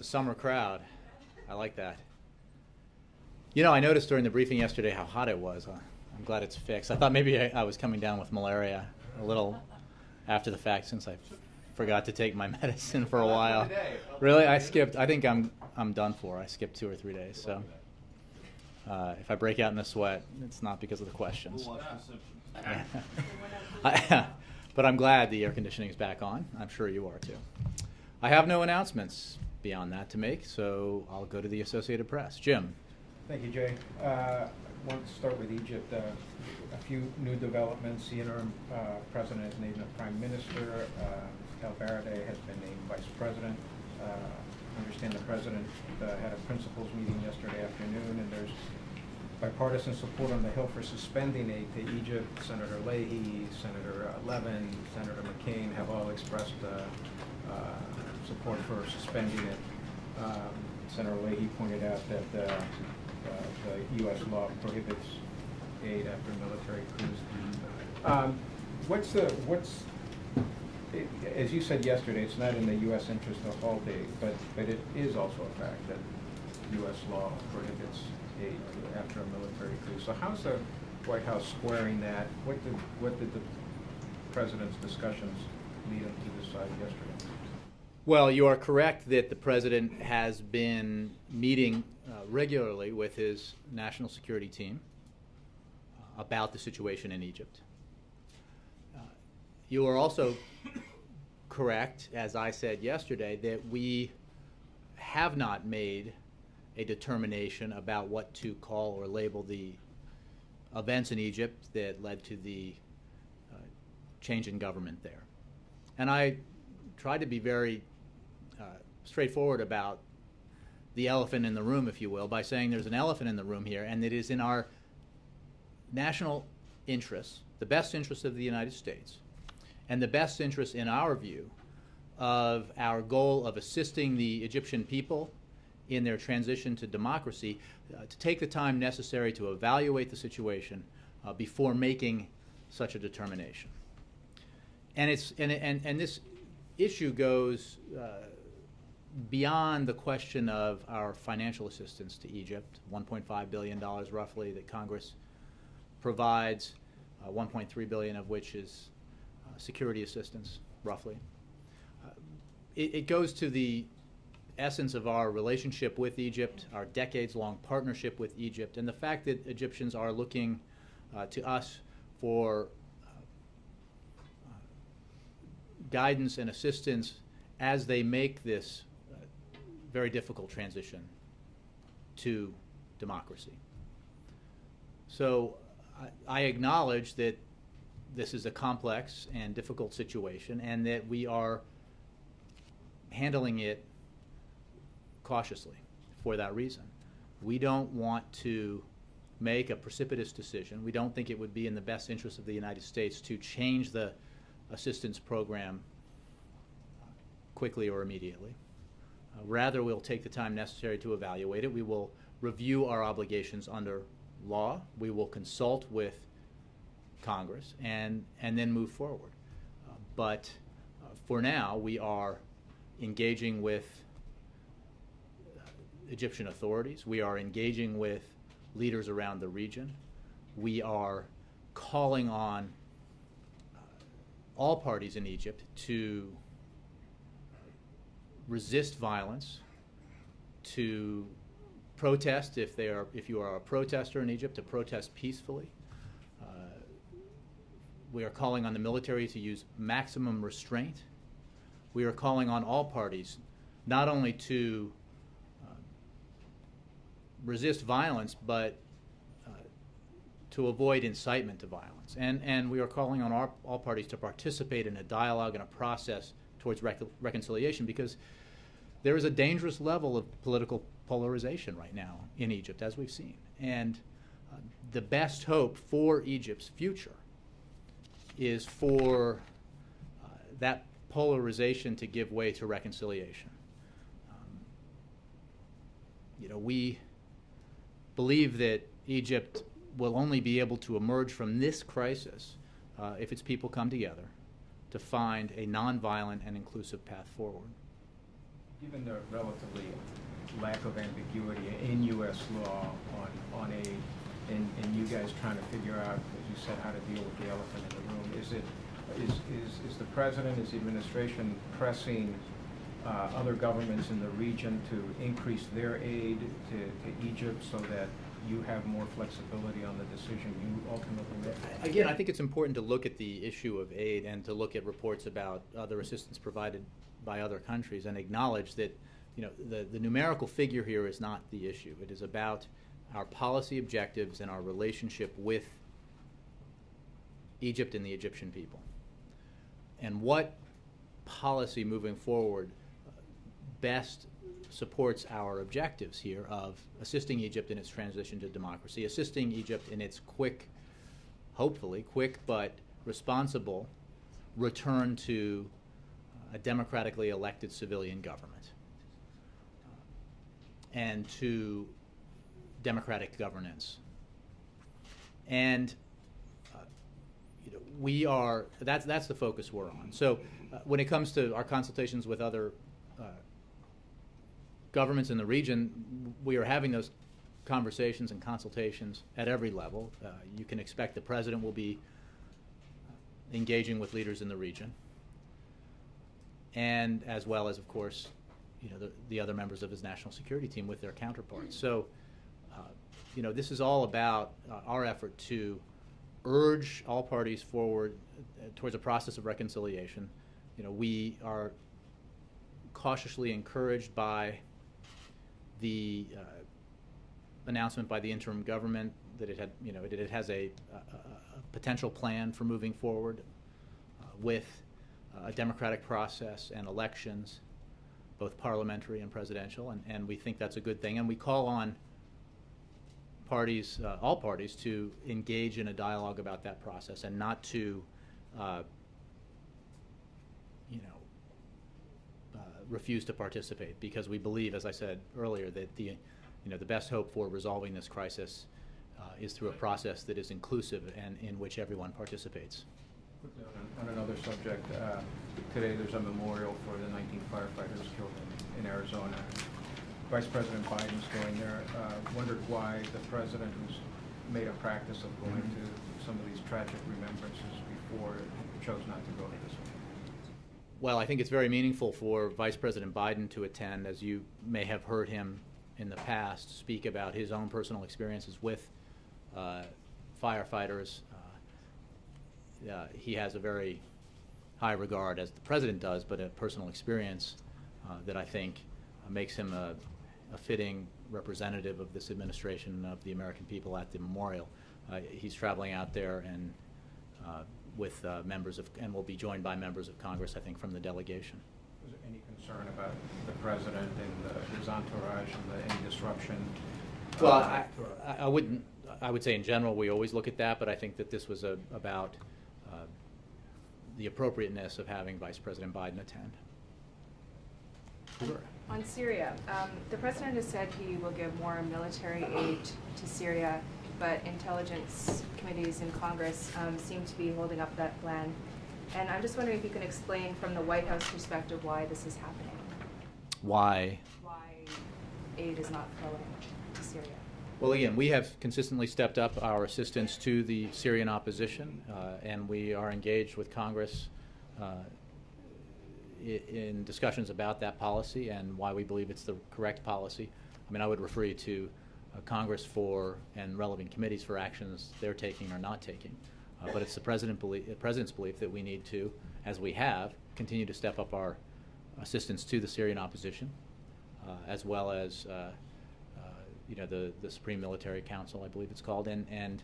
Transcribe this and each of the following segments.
a summer crowd. I like that. You know, I noticed during the briefing yesterday how hot it was. I'm glad it's fixed. I thought maybe I was coming down with malaria a little after the fact since I forgot to take my medicine for a while. Really, I skipped. I think I'm done for. I skipped 2 or 3 days. So if I break out in a sweat, it's not because of the questions. But I'm glad the air conditioning is back on. I'm sure you are too. I have no announcements beyond that to make, so I'll go to the Associated Press. Jim. Thank you, Jay. I want to start with Egypt. A few new developments. The interim president is named a prime minister. El Baradei has been named vice president. I understand the president had a principals meeting yesterday afternoon, and there's bipartisan support on the Hill for suspending aid to Egypt. Senator Leahy, Senator Levin, Senator McCain have all expressed support for suspending it. Senator Leahy pointed out that the U.S. law prohibits aid after military coups. As you said yesterday, it's not in the U.S. interest to halt aid, but it is also a fact that U.S. law prohibits aid after a military coup. So how's the White House squaring that? What did the president's discussions lead him to decide yesterday? Well, you are correct that the president has been meeting regularly with his national security team about the situation in Egypt. You are also correct, as I said yesterday, that we have not made a determination about what to call or label the events in Egypt that led to the change in government there. And I tried to be very straightforward about the elephant in the room, if you will, by saying there's an elephant in the room here, and it is in our national interests, the best interests of the United States, and the best interest, in our view, of our goal of assisting the Egyptian people in their transition to democracy, to take the time necessary to evaluate the situation before making such a determination. And this issue goes beyond the question of our financial assistance to Egypt, $1.5 billion roughly that Congress provides, $1.3 billion of which is security assistance, roughly. It goes to the essence of our relationship with Egypt, our decades-long partnership with Egypt, and the fact that Egyptians are looking to us for guidance and assistance as they make this very difficult transition to democracy. So I acknowledge that this is a complex and difficult situation and that we are handling it cautiously for that reason. We don't want to make a precipitous decision. We don't think it would be in the best interest of the United States to change the assistance program quickly or immediately. Rather, we'll take the time necessary to evaluate it. We will review our obligations under law. We will consult with Congress and then move forward. But for now, we are engaging with Egyptian authorities. We are engaging with leaders around the region. We are calling on all parties in Egypt to resist violence, to protest if you are a protester in Egypt, to protest peacefully. We are calling on the military to use maximum restraint. We are calling on all parties not only to resist violence, but to avoid incitement to violence. And we are calling on all parties to participate in a dialogue and a process towards reconciliation, because there is a dangerous level of political polarization right now in Egypt, as we've seen. And the best hope for Egypt's future is for that polarization to give way to reconciliation. We believe that Egypt will only be able to emerge from this crisis if its people come together to find a nonviolent and inclusive path forward. Given the relatively lack of ambiguity in U.S. law on aid, and you guys trying to figure out, as you said, how to deal with the elephant in the room, is the president, is the administration pressing other governments in the region to increase their aid to Egypt so that you have more flexibility on the decision you ultimately make? Again, I think it's important to look at the issue of aid and to look at reports about other assistance provided by other countries and acknowledge that, you know, the numerical figure here is not the issue. It is about our policy objectives and our relationship with Egypt and the Egyptian people. And what policy moving forward best supports our objectives here of assisting Egypt in its transition to democracy, assisting Egypt in its hopefully quick but responsible return to a democratically elected civilian government and to democratic governance. And you know, we are, that's the focus we're on. So when it comes to our consultations with other governments in the region, we are having those conversations and consultations at every level. You can expect the president will be engaging with leaders in the region, and as well as, of course, you know, the other members of his national security team with their counterparts. So, you know, this is all about our effort to urge all parties forward towards a process of reconciliation. You know, we are cautiously encouraged by the announcement by the interim government that it had, you know, it has a potential plan for moving forward with a democratic process and elections, both parliamentary and presidential, and we think that's a good thing. And we call on parties, all parties, to engage in a dialogue about that process and not to, you know, refuse to participate, because we believe, as I said earlier, that the best hope for resolving this crisis is through a process that is inclusive and in which everyone participates. Quickly on another subject, today there's a memorial for the 19 firefighters killed in Arizona. Vice President Biden's going there. Wondered why the president, who's made a practice of going to some of these tragic remembrances before, chose not to go to this one. Well, I think it's very meaningful for Vice President Biden to attend, as you may have heard him in the past speak about his own personal experiences with firefighters. He has a very high regard, as the president does, but a personal experience that I think makes him a fitting representative of this administration, of the American people at the memorial. He's traveling out there and with members of, and will be joined by members of Congress, I think, from the delegation. Was there any concern about the president and his entourage and any disruption? Well, I would say in general we always look at that, but I think that this was about the appropriateness of having Vice President Biden attend. Sure. On Syria, the president has said he will give more military aid to Syria, but intelligence committees in Congress seem to be holding up that plan. And I'm just wondering if you can explain from the White House perspective why this is happening. Why aid is not flowing to Syria. Well, again, we have consistently stepped up our assistance to the Syrian opposition, and we are engaged with Congress in discussions about that policy and why we believe it's the correct policy. I mean, I would refer you to Congress and relevant committees for actions they're taking or not taking. But it's the president's belief that we need to, as we have, continue to step up our assistance to the Syrian opposition, as well as the Supreme Military Council, I believe it's called, and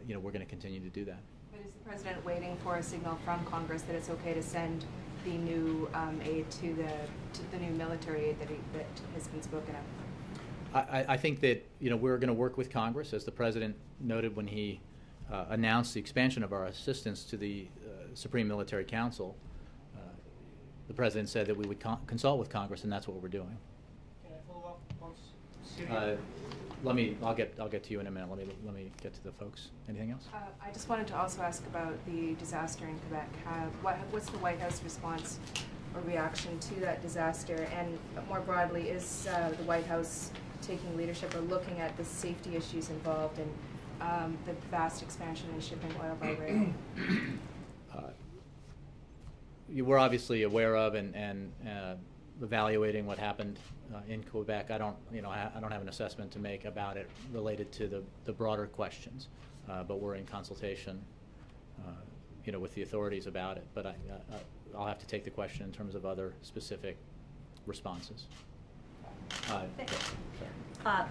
we're going to continue to do that. But is the president waiting for a signal from Congress that it's okay to send the new aid to the new military aid that has been spoken of? I think that we're going to work with Congress, as the president noted when he announced the expansion of our assistance to the Supreme Military Council. The president said that we would consult with Congress, and that's what we're doing. Can I follow up once? Syria? I'll get to you in a minute. Let me get to the folks. Anything else? I just wanted to also ask about the disaster in Quebec. What's the White House response or reaction to that disaster? And more broadly, is the White House taking leadership or looking at the safety issues involved in the vast expansion in shipping oil by rail? We're obviously aware of and evaluating what happened in Quebec. I don't have an assessment to make about it related to the broader questions, but we're in consultation, with the authorities about it. But I'll have to take the question in terms of other specific responses.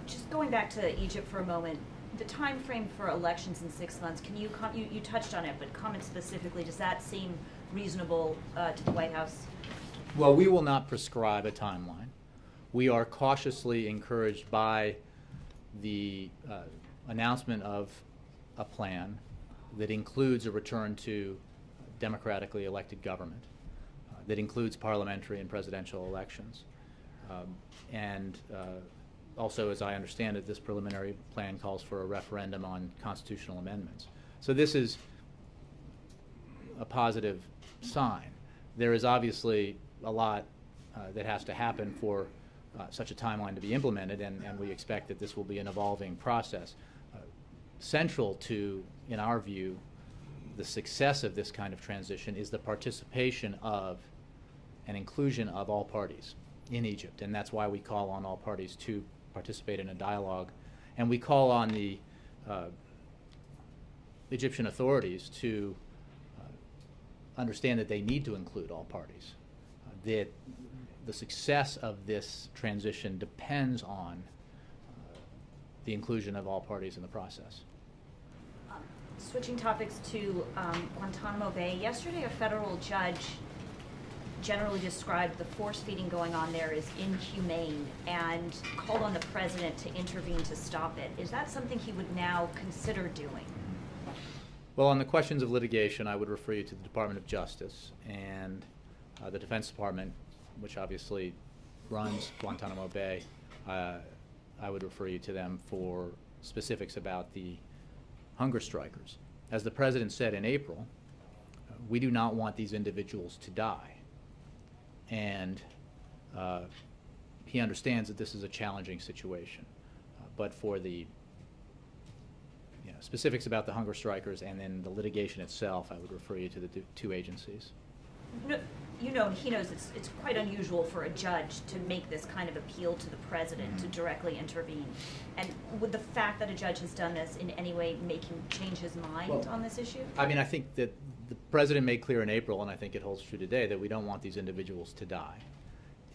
Just going back to Egypt for a moment, the time frame for elections in 6 months, can you touched on it, but comment specifically, does that seem reasonable to the White House? Well, we will not prescribe a timeline. We are cautiously encouraged by the announcement of a plan that includes a return to democratically elected government, that includes parliamentary and presidential elections. Also, as I understand it, this preliminary plan calls for a referendum on constitutional amendments. So this is a positive sign. There is obviously a lot that has to happen for such a timeline to be implemented, and we expect that this will be an evolving process. Central to, in our view, the success of this kind of transition is the participation of and inclusion of all parties in Egypt, and that's why we call on all parties to participate in a dialogue, and we call on the Egyptian authorities to understand that they need to include all parties, that the success of this transition depends on the inclusion of all parties in the process. Switching topics to Guantanamo Bay, yesterday a federal judge generally described the force feeding going on there as inhumane and called on the president to intervene to stop it. Is that something he would now consider doing? Well, on the questions of litigation, I would refer you to the Department of Justice and the Defense Department, which obviously runs Guantanamo Bay. I would refer you to them for specifics about the hunger strikers. As the president said in April, we do not want these individuals to die. And he understands that this is a challenging situation. But for the specifics about the hunger strikers and then the litigation itself, I would refer you to the two agencies. No, he knows it's quite unusual for a judge to make this kind of appeal to the president to directly intervene. And would the fact that a judge has done this in any way make him change his mind on this issue? I mean, I think that the president made clear in April, and I think it holds true today, that we don't want these individuals to die.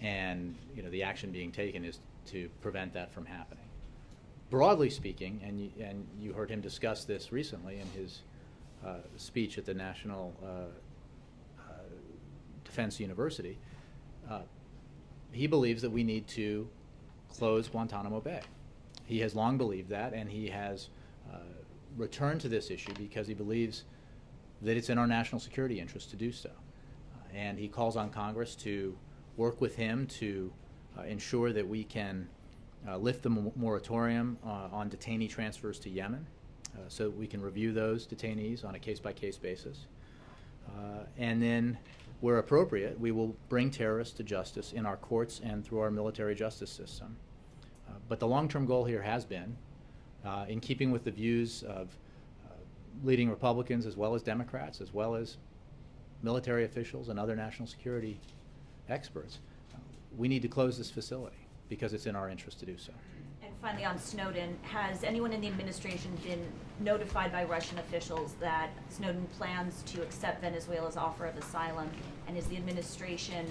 And the action being taken is to prevent that from happening. Broadly speaking, and you heard him discuss this recently in his speech at the National Defense University, he believes that we need to close Guantanamo Bay. He has long believed that, and he has returned to this issue because he believes that it's in our national security interest to do so. And he calls on Congress to work with him to ensure that we can lift the moratorium on detainee transfers to Yemen so that we can review those detainees on a case-by-case basis. And then, where appropriate, we will bring terrorists to justice in our courts and through our military justice system. But the long-term goal here has been, in keeping with the views of leading Republicans as well as Democrats, as well as military officials and other national security experts, we need to close this facility because it's in our interest to do so. And finally, on Snowden, has anyone in the administration been notified by Russian officials that Snowden plans to accept Venezuela's offer of asylum? And is the administration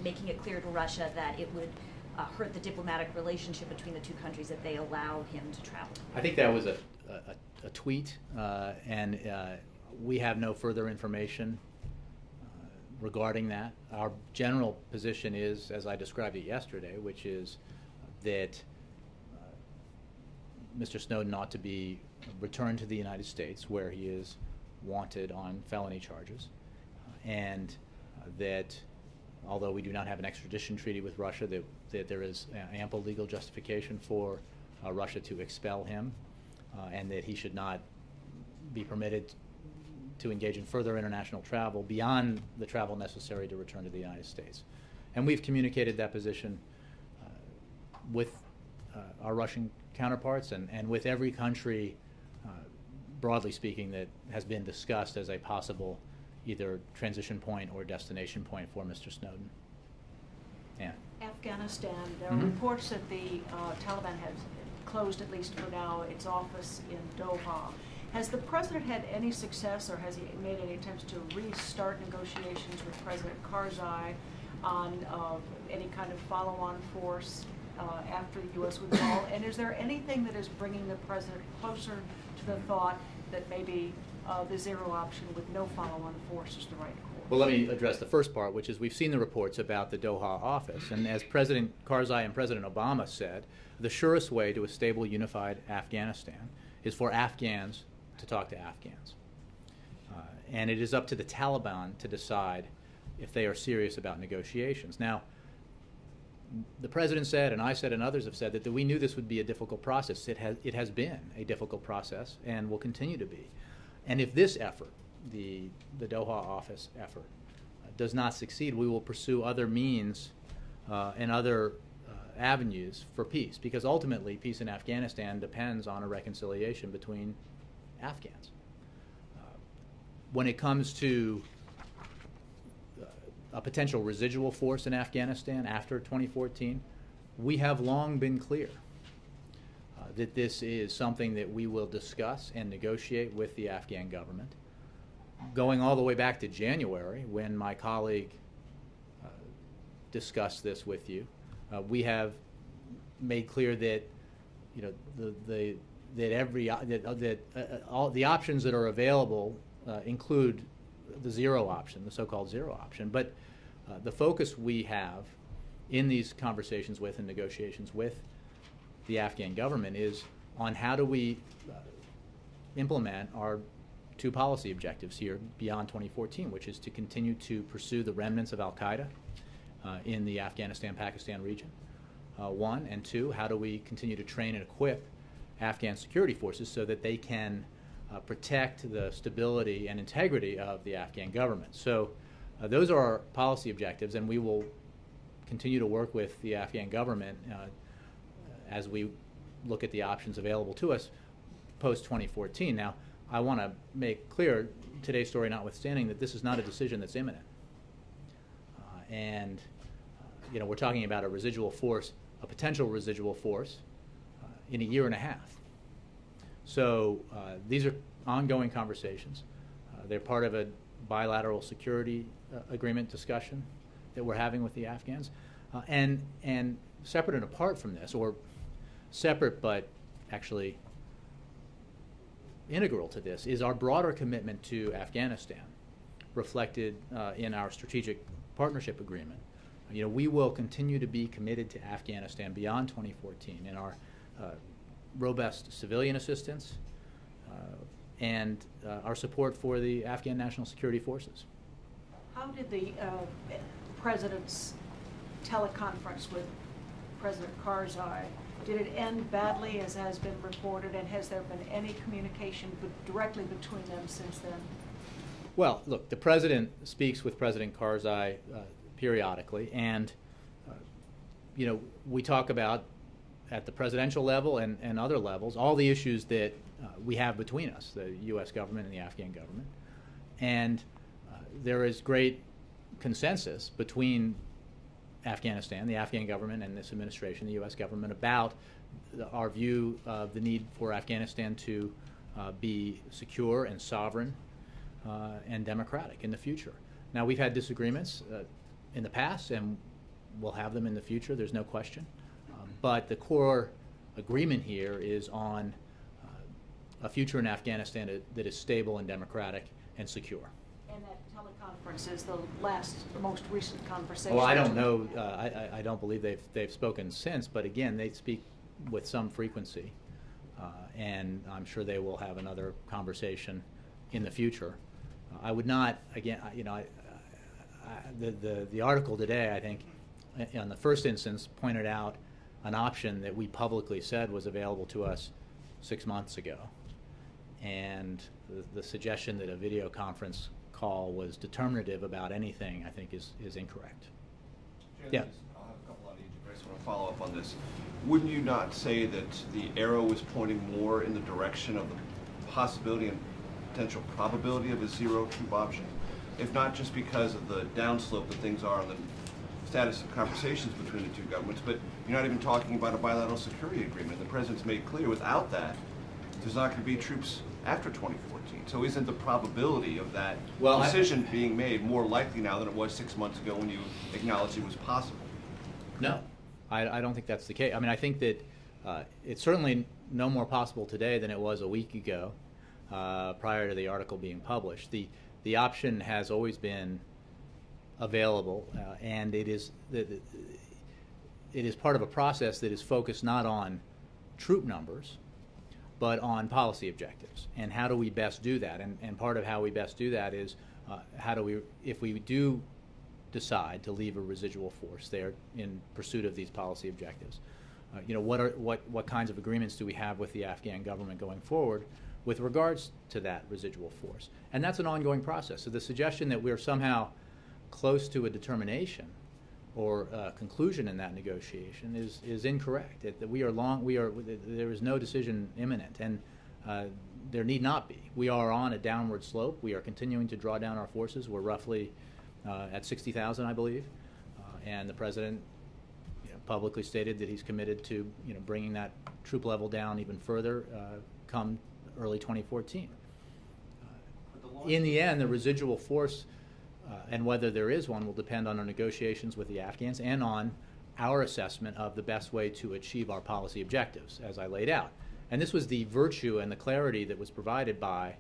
making it clear to Russia that it would hurt the diplomatic relationship between the two countries if they allow him to travel? I think that was a tweet, and we have no further information regarding that. Our general position is, as I described it yesterday, which is that Mr. Snowden ought to be returned to the United States, where he is wanted on felony charges, and that although we do not have an extradition treaty with Russia, that that there is ample legal justification for Russia to expel him, and that he should not be permitted to engage in further international travel beyond the travel necessary to return to the United States. And we've communicated that position with our Russian counterparts and with every country, broadly speaking, that has been discussed as a possible either transition point or destination point for Mr. Snowden. Yeah. Afghanistan, there are Mhm. reports that the Taliban has closed, at least for now, its office in Doha. Has the president had any success, or has he made any attempts to restart negotiations with President Karzai on any kind of follow-on force after the U.S. withdrawal? And is there anything that is bringing the president closer to the thought that maybe the zero option with no follow-on force is the right course? Well, let me address the first part, which is we've seen the reports about the Doha office. And as President Karzai and President Obama said, the surest way to a stable, unified Afghanistan is for Afghans to talk to Afghans. And it is up to the Taliban to decide if they are serious about negotiations. Now, the President said, and I said, and others have said, that we knew this would be a difficult process. It has been a difficult process and will continue to be. And if this effort, the Doha office effort, does not succeed, we will pursue other means and other avenues for peace, because ultimately peace in Afghanistan depends on a reconciliation between Afghans. When it comes to a potential residual force in Afghanistan after 2014, we have long been clear that this is something that we will discuss and negotiate with the Afghan government. Going all the way back to January, when my colleague discussed this with you, we have made clear that all the options that are available include the zero option, the so-called zero option. But the focus we have in these conversations with and negotiations with the Afghan government is on how do we implement our two policy objectives here beyond 2014, which is to continue to pursue the remnants of al-Qaeda in the Afghanistan-Pakistan region, one, and two, how do we continue to train and equip Afghan security forces so that they can protect the stability and integrity of the Afghan government. So those are our policy objectives, and we will continue to work with the Afghan government as we look at the options available to us post-2014. Now, I want to make clear, today's story notwithstanding, that this is not a decision that's imminent. We're talking about a residual force, a potential residual force, in a year and a half. So these are ongoing conversations. They're part of a bilateral security agreement discussion that we're having with the Afghans. And separate and apart from this, or separate but actually integral to this, is our broader commitment to Afghanistan, reflected in our strategic partnership agreement. We will continue to be committed to Afghanistan beyond 2014 in our robust civilian assistance and our support for the Afghan National Security Forces. How did the president's teleconference with President Karzai, did it end badly, as has been reported, and has there been any communication directly between them since then? Well, look, the president speaks with President Karzai periodically, and we talk about, at the presidential level and other levels, all the issues that we have between us, the U.S. government and the Afghan government. And there is great consensus between Afghanistan, the Afghan government, and this administration, the U.S. government, about our view of the need for Afghanistan to be secure and sovereign and democratic in the future. Now, we've had disagreements in the past, and we'll have them in the future, there's no question. But the core agreement here is on a future in Afghanistan that is stable and democratic and secure. And that teleconference is the most recent conversation? Well, I don't know. I don't believe they've spoken since, but again, they speak with some frequency, and I'm sure they will have another conversation in the future. I would not, again, the article today, I think, in the first instance, pointed out an option that we publicly said was available to us 6 months ago. And the suggestion that a video conference call was determinative about anything, I think, is incorrect. Yeah. I'll have a couple on Egypt. I just want to follow up on this. Wouldn't you not say that the arrow is pointing more in the direction of the possibility and potential probability of a zero troop option? If not just because of the downslope that things are on the status of conversations between the two governments, but you're not even talking about a bilateral security agreement. The president's made clear without that, there's not going to be troops after 2014. So isn't the probability of that decision being made more likely now than it was 6 months ago when you acknowledged it was possible? No, I don't think that's the case. I mean, I think that it's certainly no more possible today than it was a week ago, prior to the article being published. The option has always been available, and it is part of a process that is focused not on troop numbers, but on policy objectives. And how do we best do that? And part of how we best do that is how do we, if we do decide to leave a residual force there in pursuit of these policy objectives, what kinds of agreements do we have with the Afghan government going forward with regards to that residual force? And that's an ongoing process. So the suggestion that we're somehow close to a determination or conclusion in that negotiation is incorrect. That there is no decision imminent, and there need not be. We are on a downward slope. We are continuing to draw down our forces. We're roughly at 60,000, I believe, and the president publicly stated that he's committed to bringing that troop level down even further come early 2014. In the end, the residual force and whether there is one will depend on our negotiations with the Afghans and on our assessment of the best way to achieve our policy objectives, as I laid out. And this was the virtue and the clarity that was provided by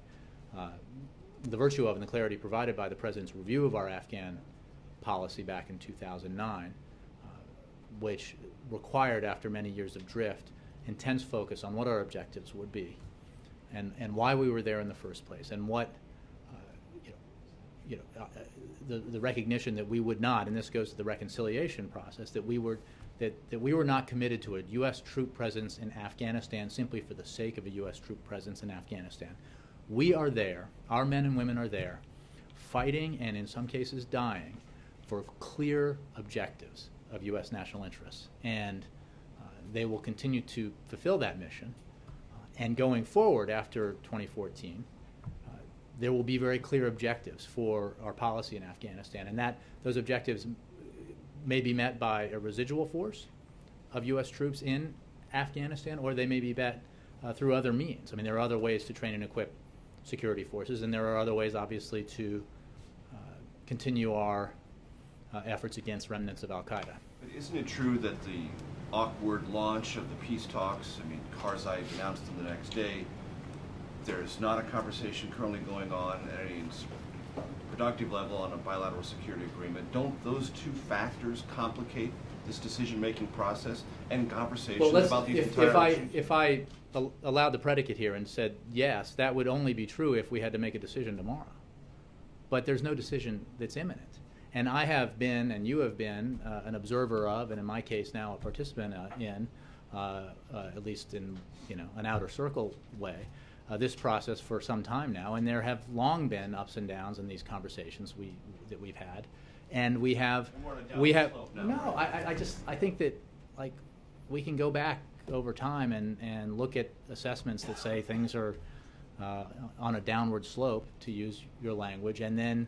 the clarity provided by the President's review of our Afghan policy back in 2009, which required, after many years of drift, intense focus on what our objectives would be and why we were there in the first place, and what the recognition that we would not, and this goes to the reconciliation process, that we were not committed to a U.S. troop presence in Afghanistan simply for the sake of a U.S. troop presence in Afghanistan. We are there, our men and women are there, fighting and in some cases dying for clear objectives of U.S. national interests. And they will continue to fulfill that mission. And going forward after 2014, there will be very clear objectives for our policy in Afghanistan, and those objectives may be met by a residual force of U.S. troops in Afghanistan, or they may be met through other means. I mean, there are other ways to train and equip security forces, and there are other ways, obviously, to continue our efforts against remnants of al-Qaeda. But isn't it true that the awkward launch of the peace talks, I mean, Karzai announced them the next day, there's not a conversation currently going on at any productive level on a bilateral security agreement. Don't those two factors complicate this decision-making process and conversation about these entire issues? If I allowed the predicate here and said yes, that would only be true if we had to make a decision tomorrow. But there's no decision that's imminent. And I have been, and you have been, an observer of, and in my case now a participant in, at least in an outer circle way, this process for some time now, and there have long been ups and downs in these conversations that we've had, and we have no. I think that we can go back over time and look at assessments that say things are on a downward slope, to use your language, and then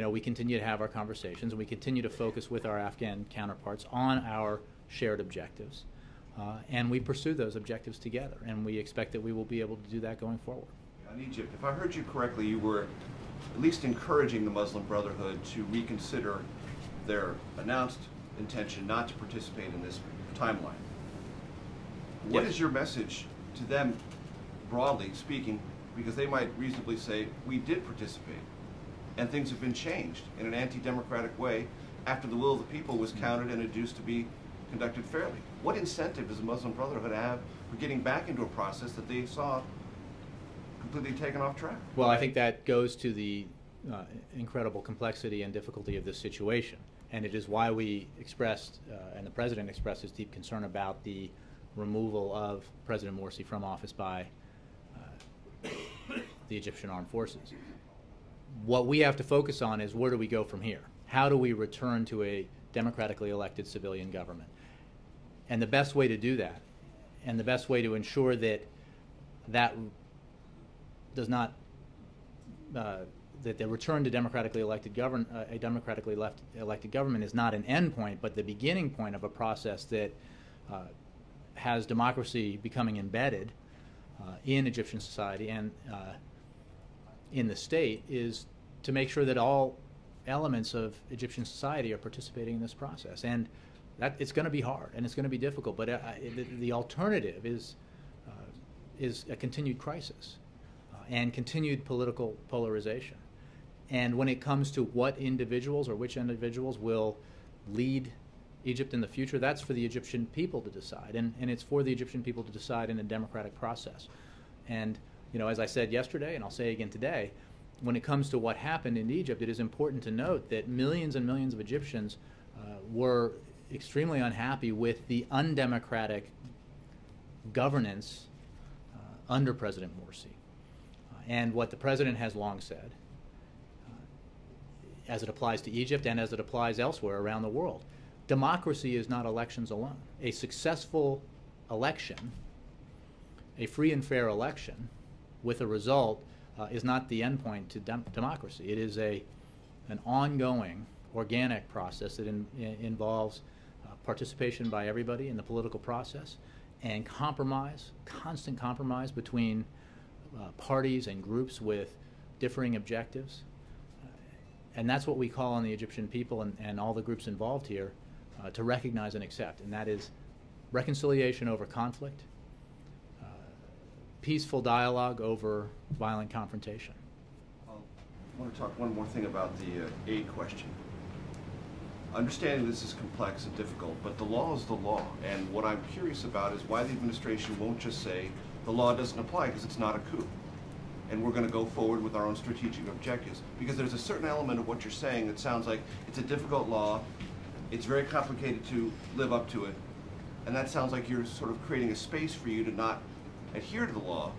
we continue to have our conversations and we continue to focus with our Afghan counterparts on our shared objectives. And we pursue those objectives together, and we expect that we will be able to do that going forward. On Egypt, if I heard you correctly, you were at least encouraging the Muslim Brotherhood to reconsider their announced intention not to participate in this timeline. What is your message to them, broadly speaking, because they might reasonably say, we did participate, and things have been changed in an anti-democratic way after the will of the people was counted and adduced to be conducted fairly? What incentive does the Muslim Brotherhood have for getting back into a process that they saw completely taken off track? Well, I think that goes to the incredible complexity and difficulty of this situation. And it is why we expressed, and the President expressed his deep concern about the removal of President Morsi from office by the Egyptian Armed Forces. What we have to focus on is where do we go from here? How do we return to a democratically elected civilian government? And the best way to do that, and the best way to ensure that that does not, that the return to democratically elected a democratically elected government is not an end point, but the beginning point of a process that has democracy becoming embedded in Egyptian society and in the state, is to make sure that all elements of Egyptian society are participating in this process. And that it's going to be hard and it's going to be difficult, but the alternative is a continued crisis and continued political polarization. And when it comes to what individuals or which individuals will lead Egypt in the future, that's for the Egyptian people to decide, and it's for the Egyptian people to decide in a democratic process. And as I said yesterday, and I'll say again today, when it comes to what happened in Egypt, it is important to note that millions and millions of Egyptians were extremely unhappy with the undemocratic governance under President Morsi. And what the President has long said, as it applies to Egypt and as it applies elsewhere around the world, democracy is not elections alone. A successful election, a free and fair election with a result, is not the endpoint to democracy. It is an ongoing, organic process that involves participation by everybody in the political process and compromise, constant compromise between parties and groups with differing objectives. And that's what we call on the Egyptian people and all the groups involved here to recognize and accept, and that is reconciliation over conflict, peaceful dialogue over violent confrontation. I want to talk one more thing about the aid question. Understanding this is complex and difficult, but the law is the law, and what I'm curious about is why the administration won't just say the law doesn't apply because it's not a coup, and we're going to go forward with our own strategic objectives. Because there's a certain element of what you're saying that sounds like it's a difficult law, it's very complicated to live up to it, and that sounds like you're sort of creating a space for you to not adhere to the law,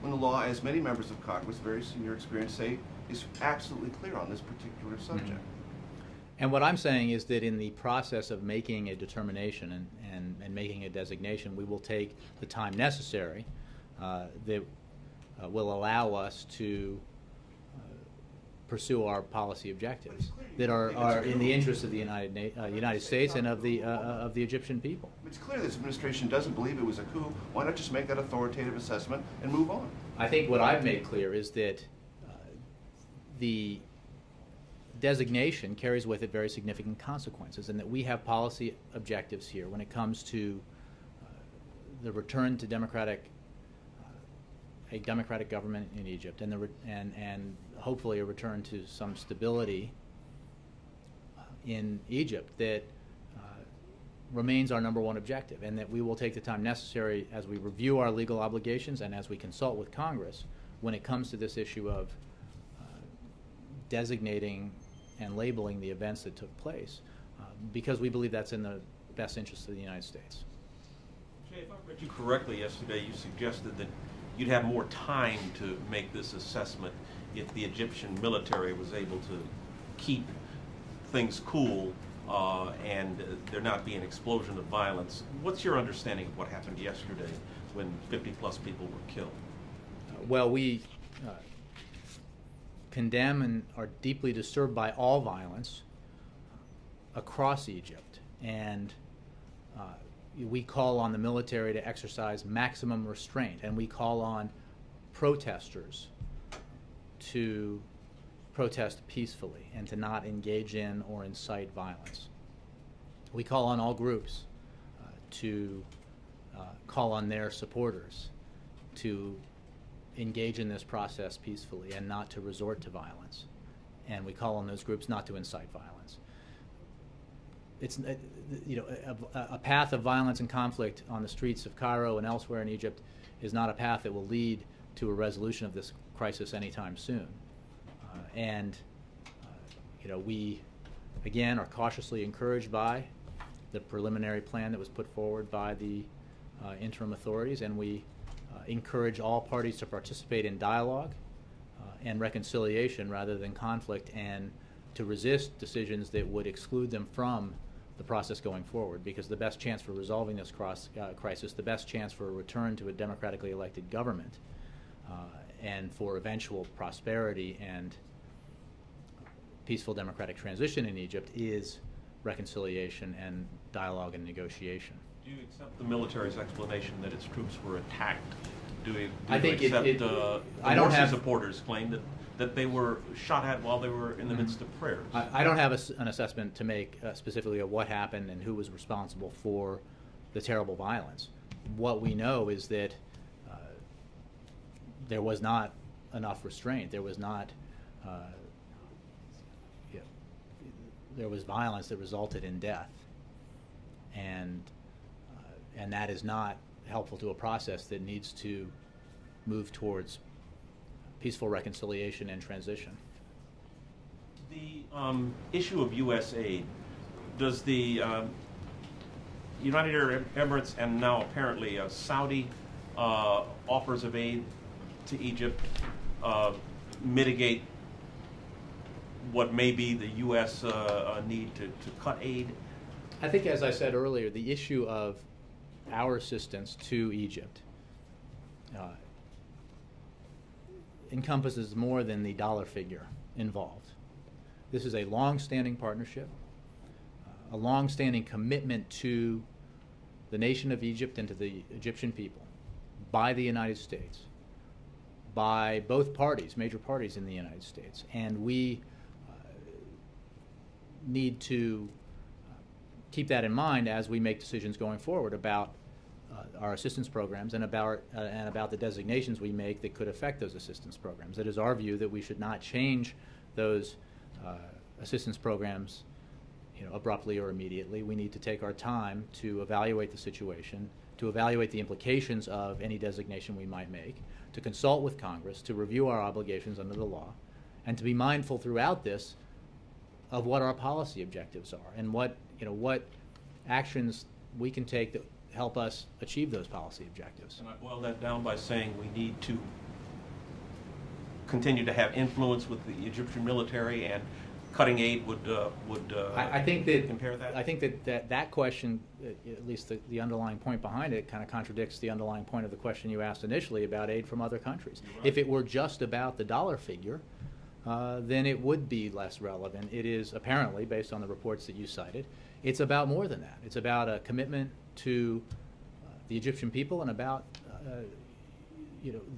when the law, as many members of Congress, very senior experience, say, is absolutely clear on this particular subject. Mm-hmm. And what I'm saying is that in the process of making a determination and making a designation, we will take the time necessary that will allow us to pursue our policy objectives that are in the interest of the United States and of the Egyptian people. It's clear this administration doesn't believe it was a coup. Why not just make that authoritative assessment and move on? I think what I've made clear is that the designation carries with it very significant consequences, and that we have policy objectives here when it comes to the return to a democratic government in Egypt, and hopefully a return to some stability in Egypt that remains our number one objective, and that we will take the time necessary as we review our legal obligations and as we consult with Congress when it comes to this issue of designating and labeling the events that took place, because we believe that's in the best interest of the United States. Jay, if I read you correctly yesterday, you suggested that you'd have more time to make this assessment if the Egyptian military was able to keep things cool and there not be an explosion of violence. What's your understanding of what happened yesterday when 50-plus people were killed? Well, we condemn and are deeply disturbed by all violence across Egypt, and we call on the military to exercise maximum restraint, and we call on protesters to protest peacefully and to not engage in or incite violence. We call on all groups to call on their supporters to engage in this process peacefully and not to resort to violence. And we call on those groups not to incite violence. It's a path of violence and conflict on the streets of Cairo and elsewhere in Egypt is not a path that will lead to a resolution of this crisis anytime soon. We again, are cautiously encouraged by the preliminary plan that was put forward by the interim authorities, and we encourage all parties to participate in dialogue and reconciliation rather than conflict, and to resist decisions that would exclude them from the process going forward, because the best chance for resolving this crisis, the best chance for a return to a democratically elected government, and for eventual prosperity and peaceful democratic transition in Egypt is reconciliation and dialogue and negotiation. Do you accept the military's explanation that its troops were attacked? Do you I think accept I the don't Morsi have supporters' claim that they were shot at while they were in the midst of prayers? I don't have an assessment to make specifically of what happened and who was responsible for the terrible violence. What we know is that there was not enough restraint. There was not. There was violence that resulted in death, and that is not helpful to a process that needs to move towards peaceful reconciliation and transition. The issue of U.S. aid, does the United Arab Emirates and now apparently Saudi offers of aid to Egypt mitigate what may be the U.S. Need to cut aid? I think, as I said earlier, the issue of our assistance to Egypt encompasses more than the dollar figure involved. This is a long-standing partnership, a long-standing commitment to the nation of Egypt and to the Egyptian people by the United States, by both parties, major parties in the United States. And we need to keep that in mind as we make decisions going forward about our assistance programs and about the designations we make that could affect those assistance programs. It is our view that we should not change those assistance programs, abruptly or immediately. We need to take our time to evaluate the situation, to evaluate the implications of any designation we might make, to consult with Congress, to review our obligations under the law, and to be mindful throughout this of what our policy objectives are and what actions we can take that help us achieve those policy objectives. And I boil that down by saying we need to continue to have influence with the Egyptian military, and cutting aid would I think that impair that? I think that question, at least the underlying point behind it, kind of contradicts the underlying point of the question you asked initially about aid from other countries. Right. If it were just about the dollar figure, then it would be less relevant. It is apparently, based on the reports that you cited, it's about more than that. It's about a commitment to the Egyptian people and about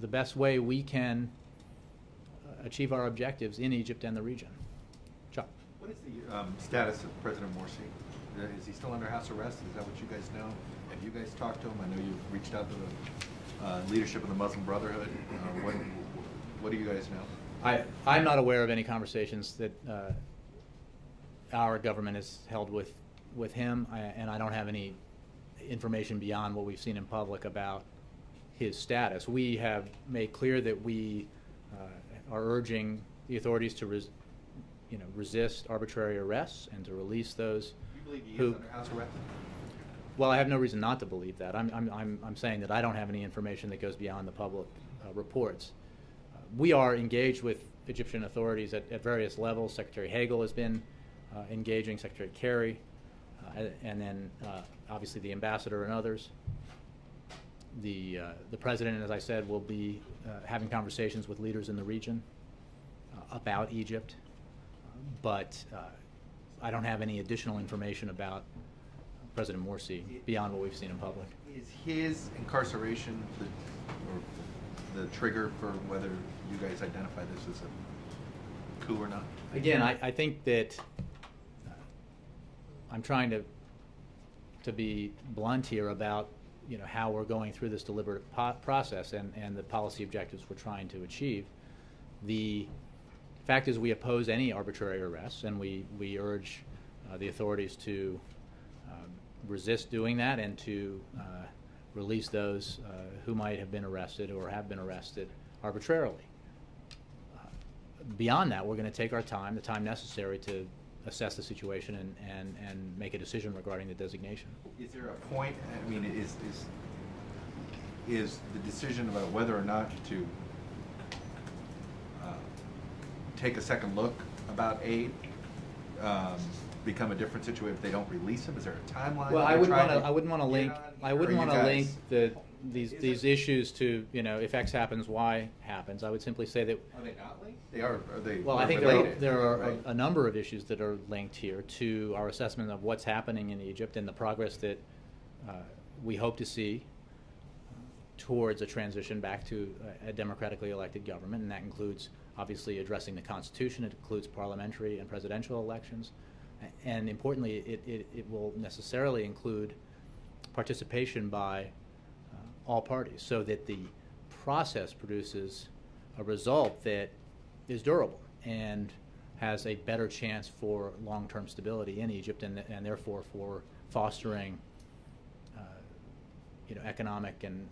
the best way we can achieve our objectives in Egypt and the region. Chuck. What is the status of President Morsi? Is he still under house arrest? Is that what you guys know? Have you guys talked to him? I know you've reached out to the leadership of the Muslim Brotherhood. What do you guys know? I'm not aware of any conversations that our government has held with him, and I don't have any information beyond what we've seen in public about his status. We have made clear that we are urging the authorities to resist arbitrary arrests and to release those You believe he who. is under house arrest? Well, I have no reason not to believe that. I'm saying that I don't have any information that goes beyond the public reports. We are engaged with Egyptian authorities at various levels. Secretary Hagel has been engaging, Secretary Kerry, and then obviously the ambassador and others. The president, as I said, will be having conversations with leaders in the region about Egypt, but I don't have any additional information about President Morsi beyond what we've seen in public. Is his incarceration the trigger for whether you guys identify this as a coup or not? Again, I think that I'm trying to be blunt here about how we're going through this deliberate process and the policy objectives we're trying to achieve. The fact is we oppose any arbitrary arrests, and we urge the authorities to resist doing that and to release those who might have been arrested or have been arrested arbitrarily. Beyond that, we're going to take our time, the time necessary to assess the situation and make a decision regarding the designation. Is there a point, I mean, is the decision about whether or not to take a second look about aid become a different situation if they don't release them? Is there a timeline? Well, that I they're trying wouldn't want to get link. on? I Or wouldn't you want to guys- link Is these it- issues to, you know, if X happens, Y happens. I would simply say that. Are they not linked? They are they? Well, I are think related, there are right? a number of issues that are linked here to our assessment of what's happening in Egypt and the progress that we hope to see towards a transition back to a democratically elected government, and that includes obviously addressing the Constitution. It includes parliamentary and presidential elections, and importantly, it will necessarily include participation by all parties, so that the process produces a result that is durable and has a better chance for long-term stability in Egypt, and therefore for fostering economic and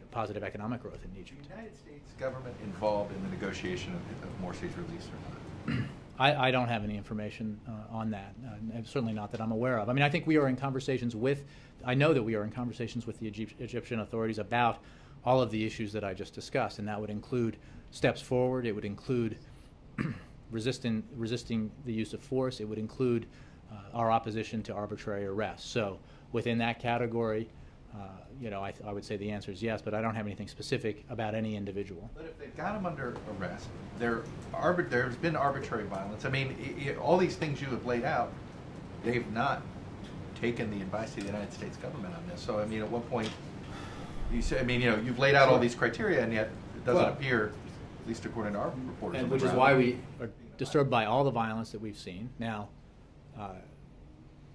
positive economic growth in Is Egypt. the United States government involved in the negotiation of Morsi's release or not? I don't have any information on that, and certainly not that I'm aware of. I mean, I think we are in conversations with, I know that we are in conversations with the Egyptian authorities about all of the issues that I just discussed, and that would include steps forward, it would include resisting the use of force, it would include our opposition to arbitrary arrest. So within that category, I would say the answer is yes, but I don't have anything specific about any individual. But if they've got him under arrest, there's been arbitrary violence. I mean, all these things you have laid out, they've not taken the advice of the United States government on this. So, I mean, at what point, you say, I mean, you've laid out all these criteria, and yet it doesn't Well, appear, at least according to our reporters, And on the which is ground, why we are disturbed by all the violence that we've seen. Now,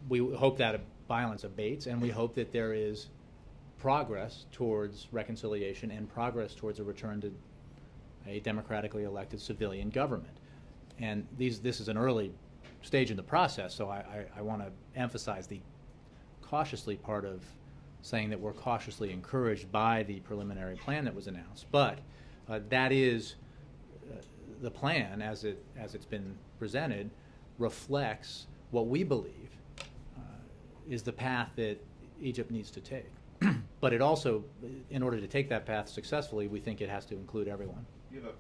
we hope that violence abates, and we hope that there is progress towards reconciliation and progress towards a return to a democratically elected civilian government. And this is an early stage in the process, so I want to emphasize the cautiously part of saying that we're cautiously encouraged by the preliminary plan that was announced. But that is the plan as it's been presented reflects what we believe is the path that Egypt needs to take. But it also, in order to take that path successfully, we think it has to include everyone. You have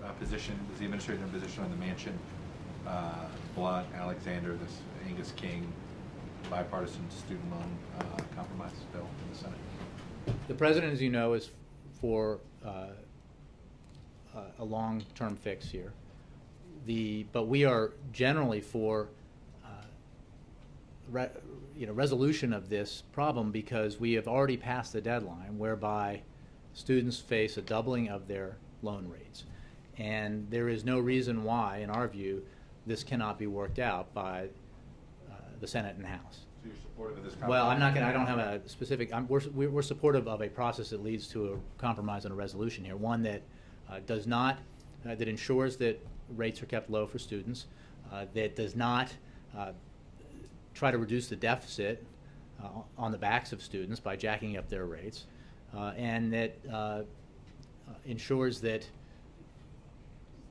a position, is the administrator in a position on the Manchin, Blunt, Alexander, this Angus King, bipartisan student loan compromise bill in the Senate? The president, as you know, is for a long-term fix here. But we are generally for resolution of this problem, because we have already passed the deadline whereby students face a doubling of their loan rates. And there is no reason why, in our view, this cannot be worked out by the Senate and House. So you're supportive of this compromise? Well, I don't have a specific, we're supportive of a process that leads to a compromise and a resolution here. One that does not, that ensures that rates are kept low for students, that does not try to reduce the deficit on the backs of students by jacking up their rates, and that ensures that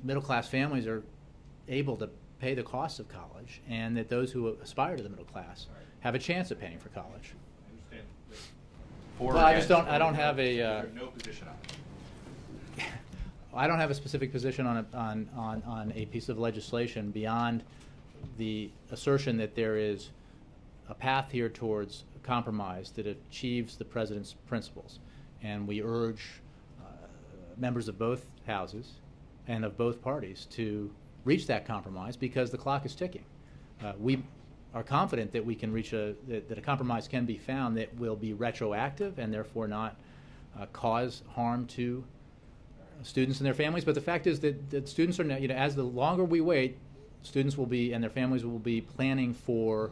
middle-class families are able to pay the cost of college, and that those who aspire to the middle class have a chance at paying for college. I understand. For Well, I against, just don't- I don't have a, is there no position on it? I don't have a specific position on a piece of legislation beyond the assertion that there is a path here towards a compromise that achieves the president's principles. And we urge members of both houses and of both parties to reach that compromise, because the clock is ticking. We are confident that we can reach that a compromise can be found that will be retroactive and therefore not cause harm to students and their families. But the fact is that students are now, as the longer we wait, students will be, and their families will be planning for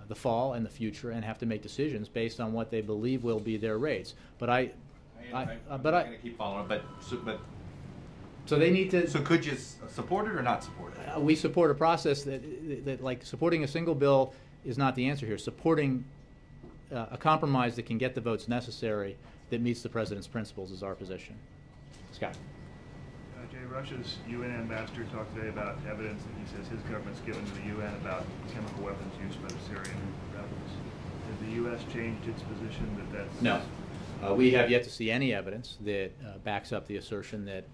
the fall and the future, and have to make decisions based on what they believe will be their rates. But I'm going to keep following, but so they need to. so could you support it or not support it? We support a process that like supporting a single bill is not the answer here. Supporting a compromise that can get the votes necessary that meets the president's principles is our position. Scott. Jay, Russia's UN ambassador talked today about evidence that he says his government's given to the UN about chemical weapons used by the Syrian rebels. Has the U.S. changed its position that that's... No. We have yet to see any evidence that backs up the assertion that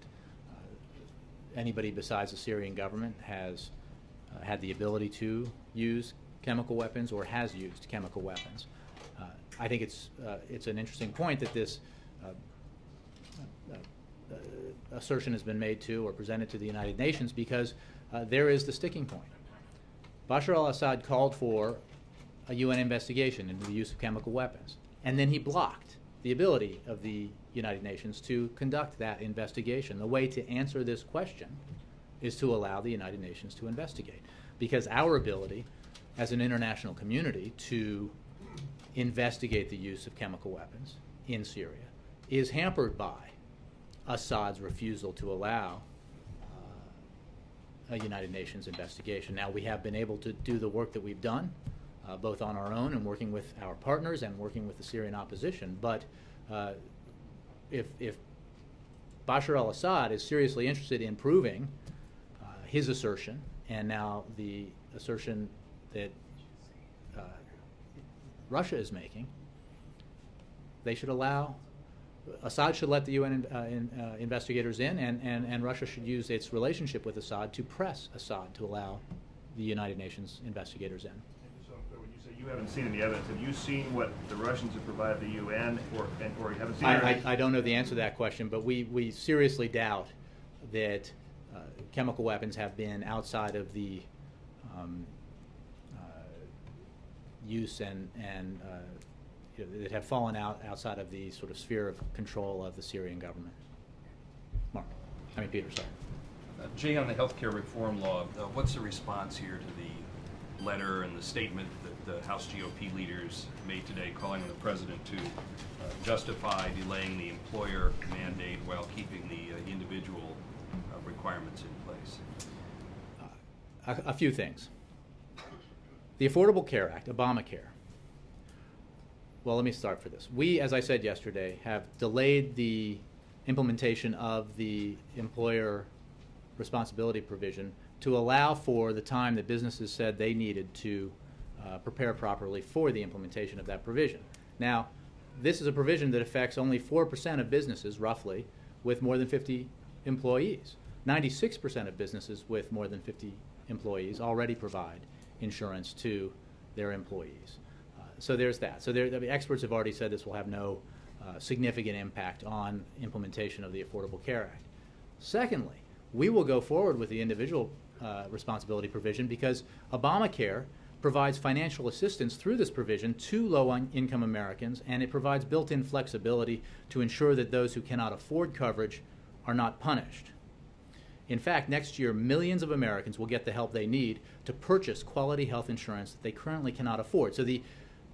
anybody besides the Syrian government has had the ability to use chemical weapons or has used chemical weapons. I think it's an interesting point that this assertion has been made to or presented to the United Nations because there is the sticking point. Bashar al-Assad called for a UN investigation into the use of chemical weapons, and then he blocked the ability of the United Nations to conduct that investigation. The way to answer this question is to allow the United Nations to investigate, because our ability as an international community to investigate the use of chemical weapons in Syria is hampered by Assad's refusal to allow a United Nations investigation. Now, we have been able to do the work that we've done, both on our own and working with our partners and working with the Syrian opposition, but if Bashar al-Assad is seriously interested in proving his assertion, and now the assertion that Russia is making, Assad should let the UN investigators in, and Russia should use its relationship with Assad to press Assad to allow the United Nations investigators in. So when you say you haven't seen any evidence, have you seen what the Russians have provided the UN, or you haven't seen I don't know the answer to that question, but we seriously doubt that chemical weapons have been outside of the use and that have fallen outside of the sort of sphere of control of the Syrian government. Peter, sorry. Jay, on the healthcare reform law, what's the response here to the letter and the statement that the House GOP leaders made today calling on the president to justify delaying the employer mandate while keeping the individual requirements in place? A few things. The Affordable Care Act, Obamacare. Well, let me start for this. We, as I said yesterday, have delayed the implementation of the employer responsibility provision to allow for the time that businesses said they needed to prepare properly for the implementation of that provision. Now, this is a provision that affects only 4% of businesses, roughly, with more than 50 employees. 96% of businesses with more than 50 employees already provide insurance to their employees. So there's that. So the experts have already said this will have no significant impact on implementation of the Affordable Care Act. Secondly, we will go forward with the individual responsibility provision because Obamacare provides financial assistance through this provision to low-income Americans, and it provides built-in flexibility to ensure that those who cannot afford coverage are not punished. In fact, next year, millions of Americans will get the help they need to purchase quality health insurance that they currently cannot afford. So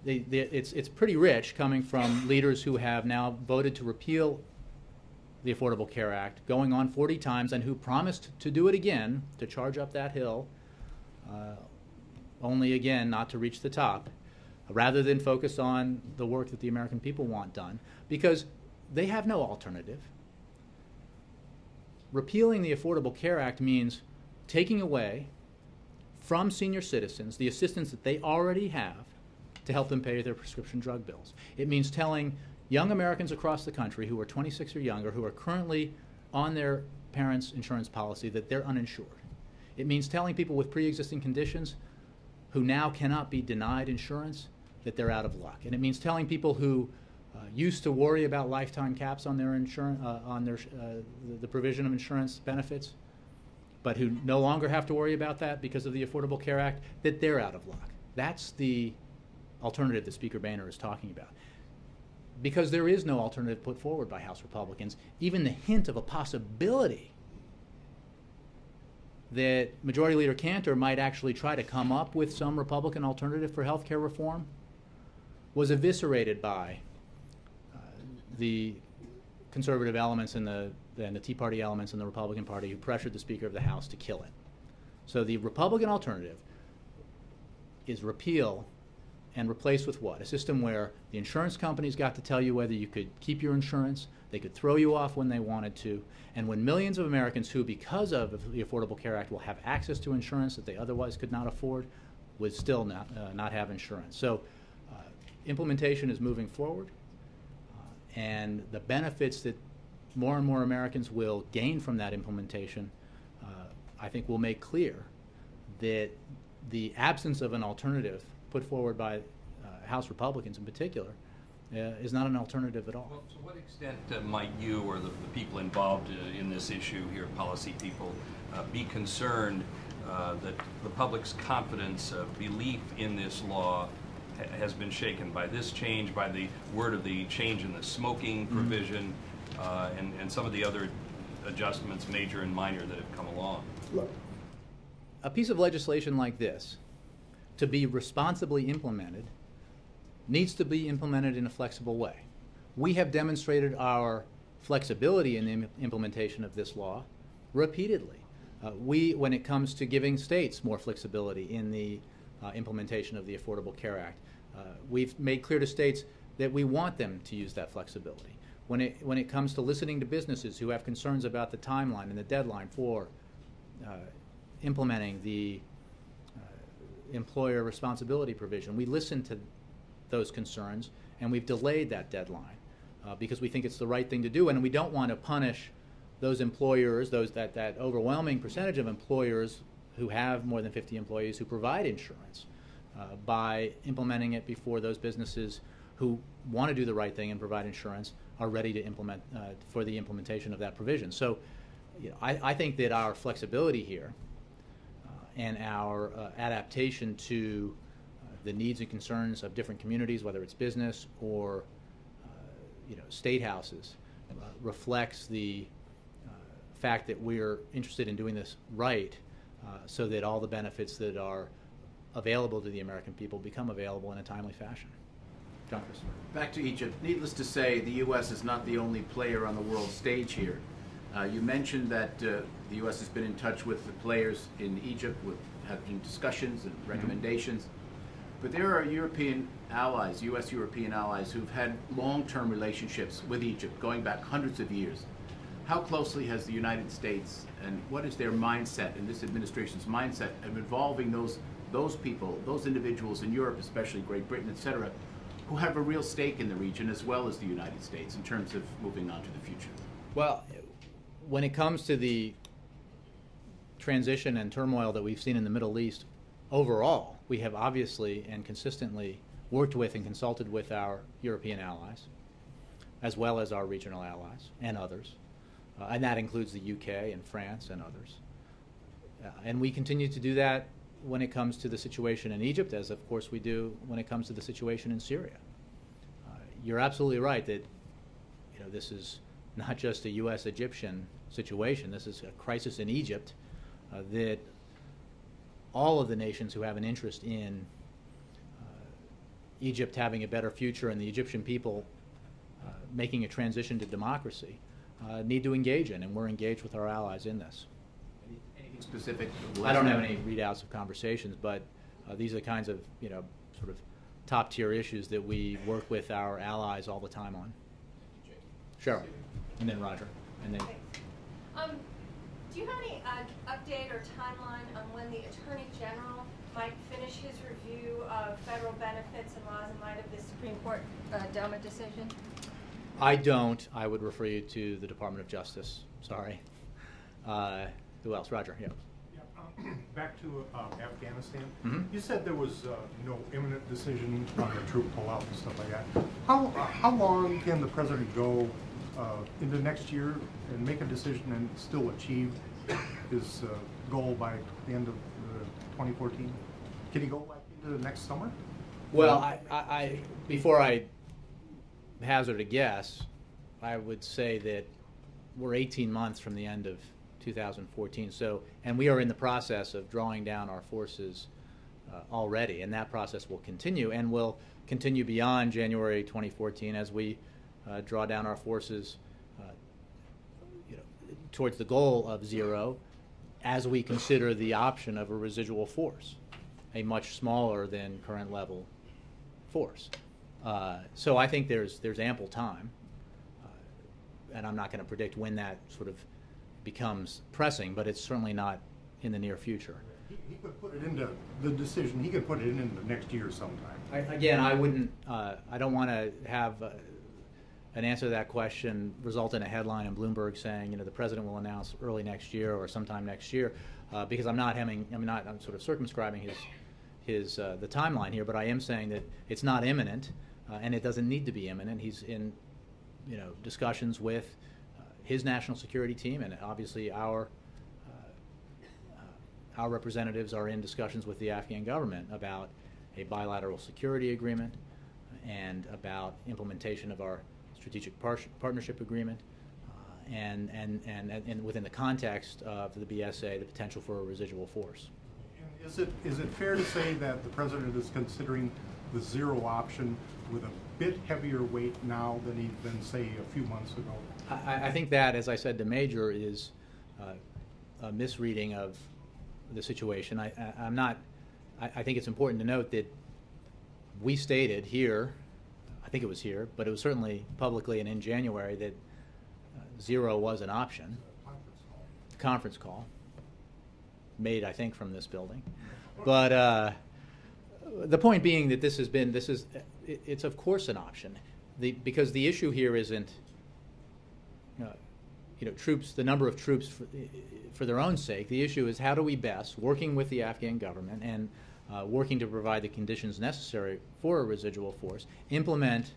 it's pretty rich coming from leaders who have now voted to repeal the Affordable Care Act, going on 40 times, and who promised to do it again, to charge up that hill, only again not to reach the top, rather than focus on the work that the American people want done, because they have no alternative. Repealing the Affordable Care Act means taking away from senior citizens the assistance that they already have to help them pay their prescription drug bills. It means telling young Americans across the country who are 26 or younger, who are currently on their parents' insurance policy, that they're uninsured. It means telling people with pre-existing conditions who now cannot be denied insurance that they're out of luck. And it means telling people who used to worry about lifetime caps on their insurance, the provision of insurance benefits, but who no longer have to worry about that because of the Affordable Care Act, that they're out of luck. That's the alternative that Speaker Boehner is talking about. Because there is no alternative put forward by House Republicans, even the hint of a possibility that Majority Leader Cantor might actually try to come up with some Republican alternative for health care reform was eviscerated by the conservative elements and the Tea Party elements in the Republican Party who pressured the Speaker of the House to kill it. So the Republican alternative is repeal and replaced with what? A system where the insurance companies got to tell you whether you could keep your insurance, they could throw you off when they wanted to, and when millions of Americans who, because of the Affordable Care Act, will have access to insurance that they otherwise could not afford, would still not have insurance. So implementation is moving forward, and the benefits that more and more Americans will gain from that implementation, I think will make clear that the absence of an alternative put forward by House Republicans in particular is not an alternative at all. Well, to what extent might you or the people involved in this issue here, policy people, be concerned that the public's confidence, belief in this law has been shaken by this change, by the word of the change in the smoking provision, and some of the other adjustments, major and minor, that have come along? Look, a piece of legislation like this, to be responsibly implemented, needs to be implemented in a flexible way. We have demonstrated our flexibility in the implementation of this law repeatedly. When it comes to giving states more flexibility in the implementation of the Affordable Care Act, we've made clear to states that we want them to use that flexibility. When it comes to listening to businesses who have concerns about the timeline and the deadline for implementing the employer responsibility provision, we listened to those concerns and we've delayed that deadline because we think it's the right thing to do, and we don't want to punish those employers, that overwhelming percentage of employers who have more than 50 employees who provide insurance by implementing it before those businesses who want to do the right thing and provide insurance are ready to implement for the implementation of that provision. So I think that our flexibility here and our adaptation to the needs and concerns of different communities, whether it's business or state houses, reflects the fact that we're interested in doing this right so that all the benefits that are available to the American people become available in a timely fashion. John Christopher. Back to Egypt. Needless to say, the U.S. is not the only player on the world stage here. You mentioned that the U.S. has been in touch with the players in Egypt, having discussions and recommendations. But there are European allies, U.S. European allies, who've had long-term relationships with Egypt going back hundreds of years. How closely has the United States, and what is their mindset and this administration's mindset of involving those people, those individuals in Europe, especially Great Britain, et cetera, who have a real stake in the region as well as the United States in terms of moving on to the future? Well, when it comes to the transition and turmoil that we've seen in the Middle East, overall, we have obviously and consistently worked with and consulted with our European allies, as well as our regional allies and others. And that includes the UK and France and others. And we continue to do that when it comes to the situation in Egypt, as of course we do when it comes to the situation in Syria. You're absolutely right that this is not just a U.S.-Egyptian situation. This is a crisis in Egypt that all of the nations who have an interest in Egypt having a better future and the Egyptian people making a transition to democracy need to engage in, and we're engaged with our allies in this. Anything specific? I don't have any readouts of conversations, but these are the kinds of sort of top-tier issues that we work with our allies all the time on. Cheryl, and then Roger, and then. Do you have any update or timeline on when the Attorney General might finish his review of federal benefits and laws in light of the Supreme Court DOMA decision? I don't. I would refer you to the Department of Justice. Sorry. Who else? Roger, yeah. Back to Afghanistan. Mm-hmm. You said there was no imminent decision on the troop pullout and stuff like that. How long can the president go into next year and make a decision and still achieve his goal by the end of 2014? Can he go like into next summer? Well, I before I hazard a guess, I would say that we're 18 months from the end of 2014. So, and we are in the process of drawing down our forces already, and that process will continue and will continue beyond January 2014 as we draw down our forces towards the goal of zero, as we consider the option of a residual force, a much smaller than current level force. So I think there's ample time, and I'm not going to predict when that sort of becomes pressing, but it's certainly not in the near future. He could put it into the decision, he could put it in the next year sometime. Again, I wouldn't, I don't want to have an answer to that question result in a headline in Bloomberg saying, the president will announce early next year or sometime next year, because I'm sort of circumscribing the timeline here, but I am saying that it's not imminent, and it doesn't need to be imminent. He's in, discussions with his national security team, and obviously our representatives are in discussions with the Afghan government about a bilateral security agreement and about implementation of our strategic partnership agreement, and within the context of the BSA, the potential for a residual force. Is it fair to say that the president is considering the zero option with a bit heavier weight now than he'd been, say, a few months ago? I think that, as I said to Major, is a misreading of the situation. I think it's important to note that we stated here, I think it was here, but it was certainly publicly and in January, that zero was an option. Conference call made, I think, from this building. But the point being that it's of course an option, because the issue here isn't troops, the number of troops for their own sake. The issue is how do we best, working with the Afghan government and working to provide the conditions necessary for a residual force, implement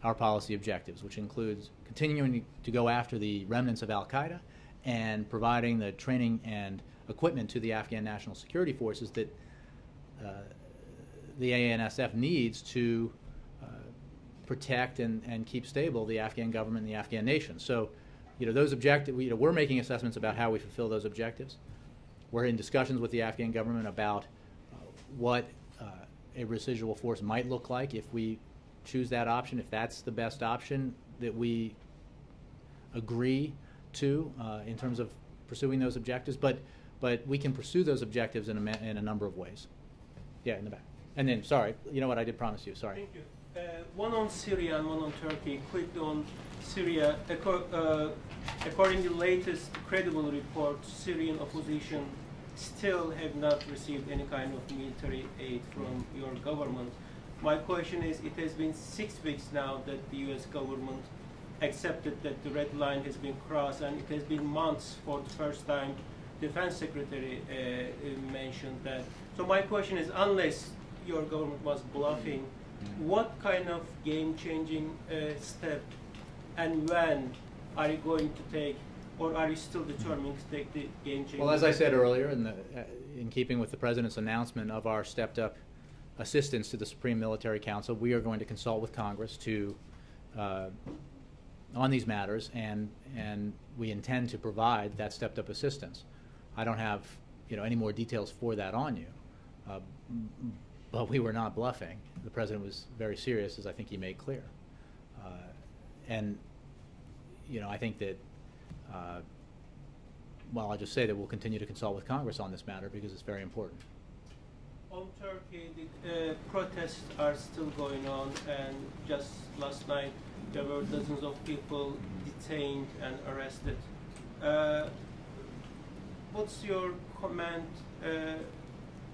our policy objectives, which includes continuing to go after the remnants of al-Qaeda and providing the training and equipment to the Afghan National Security Forces that the ANSF needs to protect and keep stable the Afghan government and the Afghan nation. So, those objectives, we're making assessments about how we fulfill those objectives. We're in discussions with the Afghan government about what a residual force might look like if we choose that option, if that's the best option that we agree to in terms of pursuing those objectives. But we can pursue those objectives in a number of ways. Yeah, in the back. And then, sorry, you know what, I did promise you, sorry. Thank you. One on Syria and one on Turkey. Quick on Syria. According to the latest credible report, Syrian opposition still have not received any kind of military aid from your government. My question is, it has been 6 weeks now that the U.S. government accepted that the red line has been crossed, and it has been months for the first time Defense Secretary mentioned that. So my question is, unless your government was bluffing, what kind of game-changing step and when are you going to take, or are you still determined to take the game-changing? Well, as I said earlier, in keeping with the President's announcement of our stepped-up assistance to the Supreme Military Council, we are going to consult with Congress on these matters, and we intend to provide that stepped-up assistance. I don't have any more details for that on you, but we were not bluffing. The President was very serious, as I think he made clear. And I think that, well, I'll just say that we'll continue to consult with Congress on this matter because it's very important. On Turkey, the protests are still going on, and just last night there were dozens of people detained and arrested. What's your comment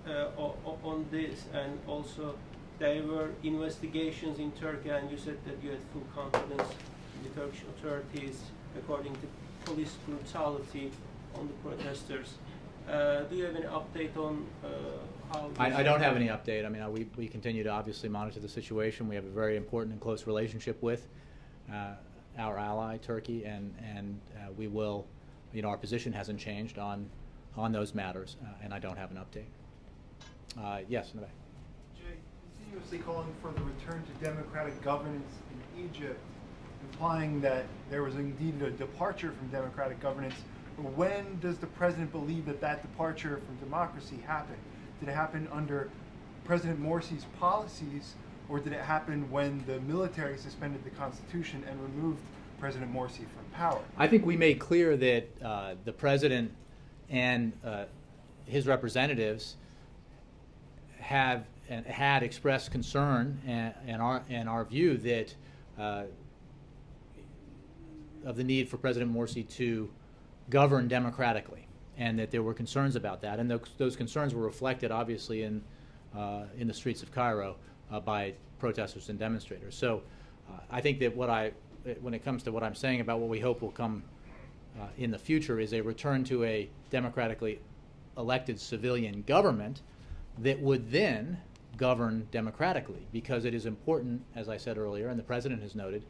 on this? And also, there were investigations in Turkey, and you said that you had full confidence in the Turkish authorities according to police brutality on the protesters. Do you have any update on how? I don't have any update. I mean, we continue to obviously monitor the situation. We have a very important and close relationship with our ally, Turkey, and we will. Our position hasn't changed on those matters, and I don't have an update. Yes, in the back. Jay, continuously calling for the return to democratic governance in Egypt, implying that there was indeed a departure from democratic governance. When does the president believe that that departure from democracy happened? Did it happen under President Morsi's policies, or did it happen when the military suspended the Constitution and removed President Morsi from power? I think we made clear that the president and his representatives have and had expressed concern and our view that of the need for President Morsi to govern democratically, and that there were concerns about that, and those concerns were reflected obviously in the streets of Cairo by protesters and demonstrators. So I think that when it comes to what I'm saying about what we hope will come in the future is a return to a democratically elected civilian government that would then govern democratically, because it is important, as I said earlier, and the President has noted,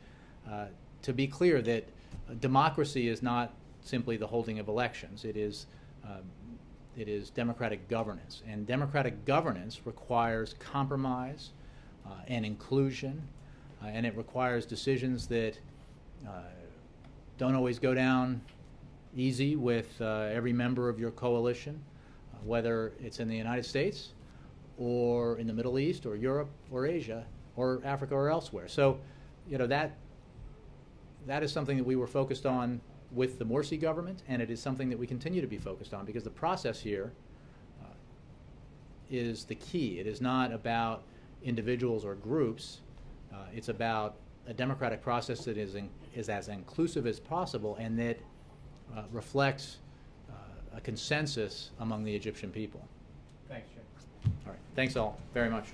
to be clear that democracy is not simply the holding of elections. It is democratic governance, and democratic governance requires compromise and inclusion, and it requires decisions that don't always go down easy with every member of your coalition, whether it's in the United States or in the Middle East or Europe or Asia or Africa or elsewhere. So, that is something that we were focused on with the Morsi government, and it is something that we continue to be focused on, because the process here is the key. It is not about individuals or groups. It's about a democratic process that is as inclusive as possible, and that reflects a consensus among the Egyptian people. Thanks, Jim. All right. Thanks all very much.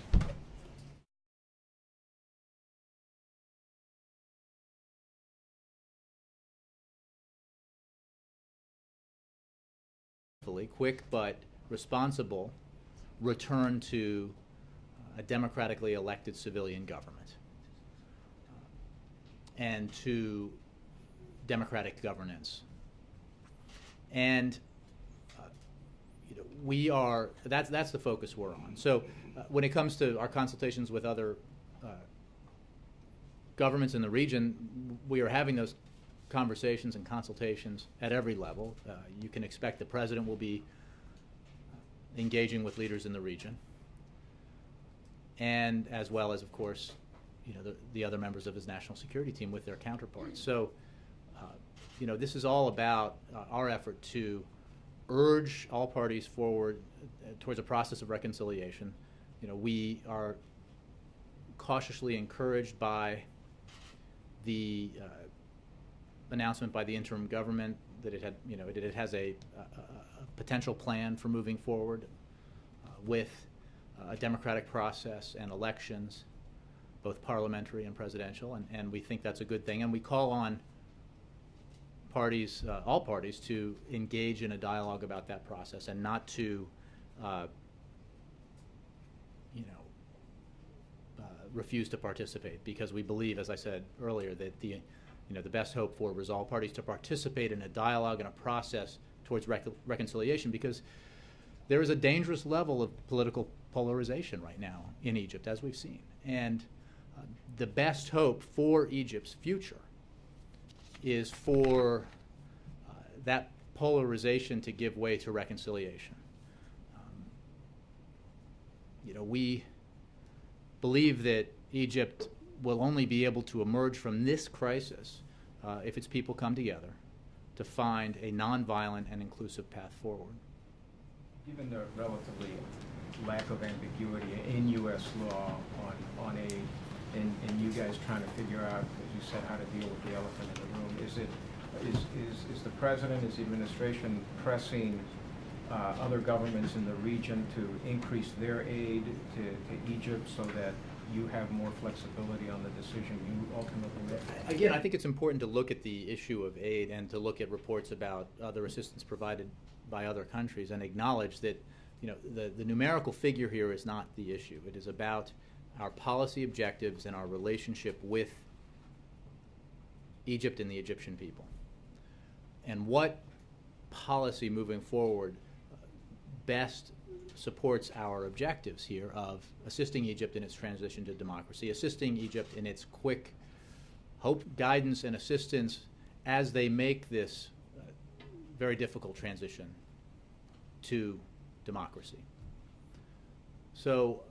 Quick but responsible return to a democratically elected civilian government and to democratic governance. And that's the focus we're on. So when it comes to our consultations with other governments in the region, we are having those conversations and consultations at every level. You can expect the President will be engaging with leaders in the region, and as well as, of course, the other members of his national security team with their counterparts. So, this is all about our effort to urge all parties forward towards a process of reconciliation. We are cautiously encouraged by the announcement by the interim government that it has a potential plan for moving forward with a democratic process and elections, both parliamentary and presidential, and we think that's a good thing. And we call on parties, all parties, to engage in a dialogue about that process and not to, refuse to participate, because we believe, as I said earlier, that the best hope for was all parties to participate in a dialogue and a process towards reconciliation, because there is a dangerous level of political polarization right now in Egypt, as we've seen. And the best hope for Egypt's future is for that polarization to give way to reconciliation. We believe that Egypt will only be able to emerge from this crisis if its people come together to find a nonviolent and inclusive path forward. Given the relatively lack of ambiguity in U.S. law on aid, and you guys trying to figure out, as you said, how to deal with the elephant in the room, is the President, is the administration pressing other governments in the region to increase their aid to Egypt so that you have more flexibility on the decision you ultimately make? Again, I think it's important to look at the issue of aid and to look at reports about other assistance provided by other countries and acknowledge that the numerical figure here is not the issue. It is about our policy objectives and our relationship with Egypt and the Egyptian people, and what policy moving forward best supports our objectives here of assisting Egypt in its transition to democracy, assisting Egypt in its quick hope, guidance, and assistance as they make this very difficult transition to democracy. So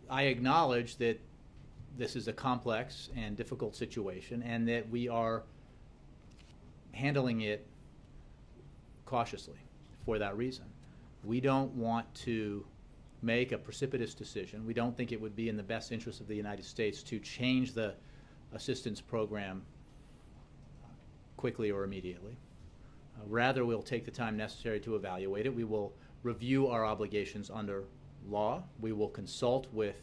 I acknowledge that this is a complex and difficult situation, and that we are handling it cautiously for that reason. We don't want to make a precipitous decision. We don't think it would be in the best interest of the United States to change the assistance program quickly or immediately. Rather, we'll take the time necessary to evaluate it. We will review our obligations under law. We will consult with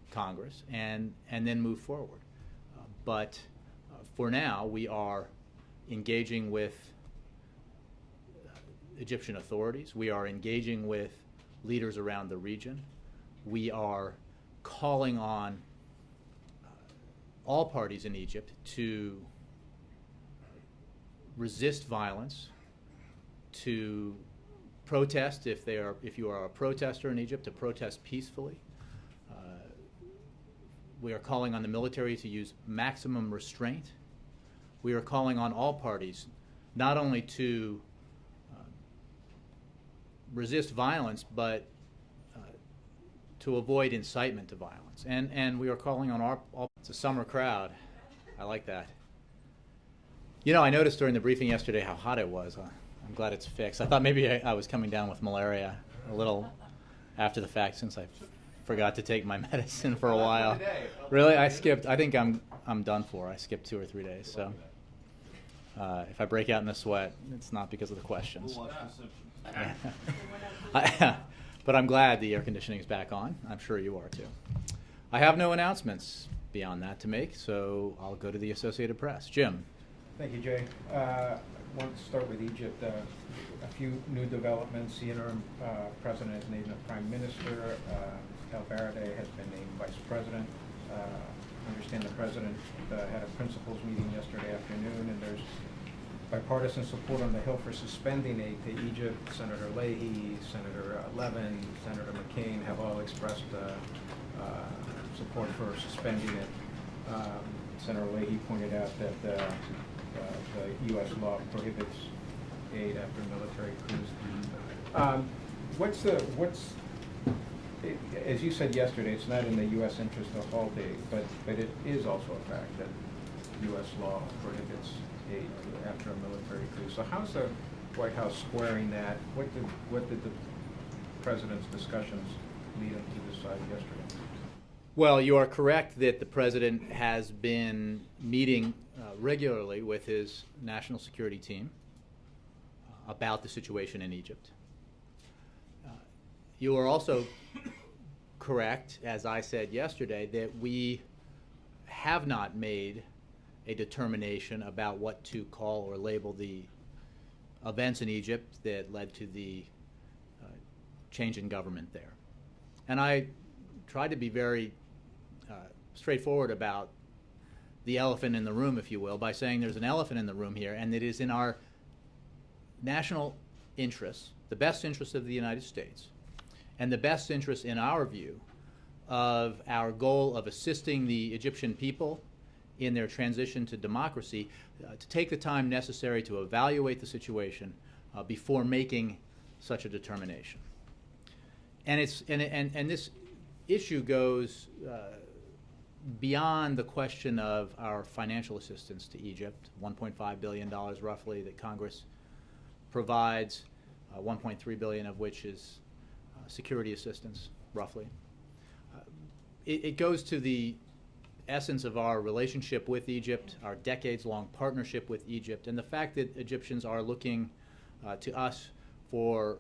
Congress and then move forward. But for now, we are engaging with Egyptian authorities. We are engaging with leaders around the region. We are calling on all parties in Egypt to resist violence, to protest if you are a protester in Egypt, to protest peacefully. We are calling on the military to use maximum restraint. We are calling on all parties not only to resist violence, but to avoid incitement to violence. And we are calling on it's a summer crowd. I like that. You know, I noticed during the briefing yesterday how hot it was. I'm glad it's fixed. I thought maybe I was coming down with malaria a little after the fact, since I forgot to take my medicine for a while. Really, I skipped. I think I'm done for. I skipped 2 or 3 days. So if I break out in a sweat, it's not because of the questions. But I'm glad the air conditioning is back on. I'm sure you are too. I have no announcements beyond that to make, so I'll go to the Associated Press. Jim. Thank you, Jay. I want to start with Egypt. A few new developments. The interim president is named a prime minister. El Baradei has been named vice president. I understand the president had a principals meeting yesterday afternoon, and there's bipartisan support on the Hill for suspending aid to Egypt. Senator Leahy, Senator Levin, Senator McCain have all expressed support for suspending it. Senator Leahy pointed out that the U.S. law prohibits aid after military coups. As you said yesterday, it's not in the U.S. interest to halt aid, but it is also a fact that U.S. law prohibits aid after a military coup. So how's the White House squaring that? What did the president's discussions lead him to decide yesterday? Well, you are correct that the president has been meeting regularly with his national security team about the situation in Egypt. You are also correct, as I said yesterday, that we have not made a determination about what to call or label the events in Egypt that led to the change in government there. And I tried to be very straightforward about the elephant in the room, if you will, by saying there's an elephant in the room here, and it is in our national interests, the best interests of the United States, and the best interest, in our view, of our goal of assisting the Egyptian people in their transition to democracy, to take the time necessary to evaluate the situation before making such a determination. And this issue goes beyond the question of our financial assistance to Egypt, $1.5 billion roughly that Congress provides, $1.3 billion of which is security assistance, roughly. It goes to the essence of our relationship with Egypt, our decades-long partnership with Egypt, and the fact that Egyptians are looking to us for